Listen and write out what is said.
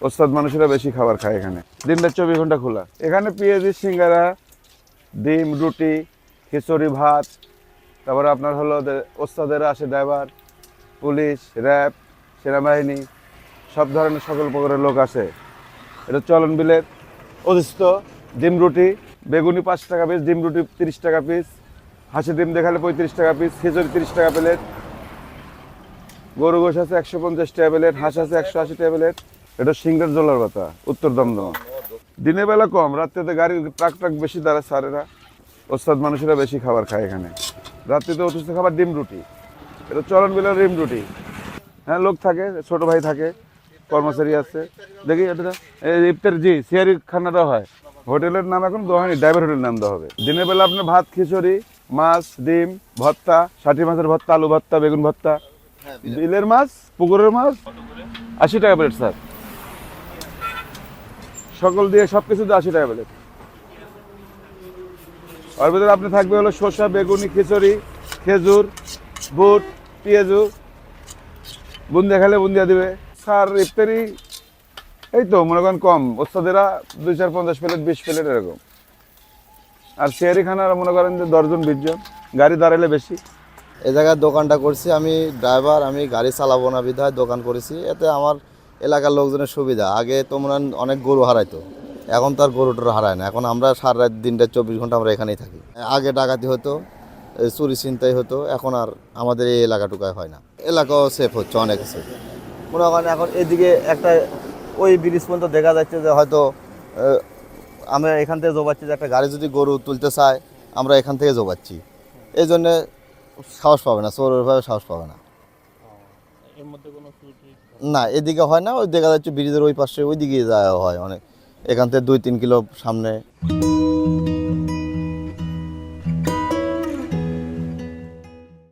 ওস্তাদ মানুষেরা বেশি খাবার খায় এখানে। দিনটা 24 ঘন্টা খোলা। এখানে পেঁয়াজি, সিঙ্গারা, ডিম, রুটি, খিচুড়ি, ভাত। তারপরে আপনার হলো ওস্তাদেরা আসে, ড্রাইভার, পুলিশ, র্যাব, সেনাবাহিনী, সব ধরনের সকল প্রকারের লোক আসে। এটা চলন বিলের অধিষ্ঠ। ডিম রুটি, বেগুনি 5 টাকা পিস, ডিম রুটি 30 টাকা পিস, হাঁসের ডিম দেখালে 35 টাকা পিস, খিচুড়ি 30 টাকা প্লেট, গরু গোশ আছে 150 টাকা প্লেট, হাঁস আছে 180 টাকা প্লেট। এটা সিংড়ার জলার কথা, উত্তর দমদমা। দিনের বেলা কম, রাত্রিতে গাড়ি ট্রাক বেশি দাঁড়ায় স্যারেরা। ওস্তাদ মানুষেরা বেশি খাবার খায় এখানে। রাত্রিতে অতিরিক্ত খাবার ডিম রুটি। এটা চলন বিলের ডিম রুটি। হ্যাঁ, লোক থাকে, ছোট ভাই থাকে, কর্মচারী আছে। দেখি এটা ইফতার জি সিয়ারি খানাটা হয়। হোটেলের নাম এখন দেওয়া হয়নি, ড্রাইভার হোটেলের নাম দেওয়া হবে। দিনের বেলা আপনার ভাত, খিচুড়ি, মাছ, ডিম, ভর্তা, ষাটি মাছের ভর্তা, আলু ভর্তা, বেগুন ভর্তা। বিলের মাছ, পুকুরের মাছ 80 টাকা প্লেট স্যার। সকল দিয়ে সবকিছু দিয়ে 80 টাকা প্লেট। ওর ভিতরে আপনি থাকবে হলো শসা, বেগুনি, খিচুড়ি, খেজুর, বুট, পেঁয়াজু, বুন্দিয়া খেলে বুন্দিয়া দিবে স্যার। ইফতারি এই তো মনে করেন কম, ওস্তাদেরা 2, 4, 50 প্লেট, 20 প্লেট এরকম। আর শেয়ারি খানার মনে করেন যে 10 জন 20 জন, গাড়ি দাঁড়ালে বেশি। এই জায়গায় দোকানটা করছি, আমি ড্রাইভার, আমি গাড়ি চালাবো না বিধায় দোকান করেছি। এতে আমার এলাকার লোকজনের সুবিধা। আগে তো মনে হয় অনেক গরু হারাইতো, এখন তার গরুটা হারায় না। এখন আমরা সারা রাত দিনটা 24 ঘন্টা আমরা এখানেই থাকি। আগে ডাকাতি হতো, চুরি ছিনতাই হতো, এখন আর আমাদের এই এলাকাটুকায় হয় না। এলাকাও সেফ হচ্ছে, অনেক সেফ। মনে করেন এখন এদিকে একটা ওই ব্রিজ পর্যন্ত দেখা যাচ্ছে যে হয়তো আমরা এখান থেকে জোবাচ্ছি যে একটা গাড়ি যদি গরু তুলতে চায়, আমরা এখান থেকে জোবাচ্ছি। এই জন্যে সাহস পাবে না, চোরভাবে সাহস পাবে না। না, এদিকে হয় না। ওই দেখা যাচ্ছে ব্রিজের ওই পাশে, ওই দিকে যাওয়া হয় অনেক। এখান থেকে 2-3 কিলো সামনে।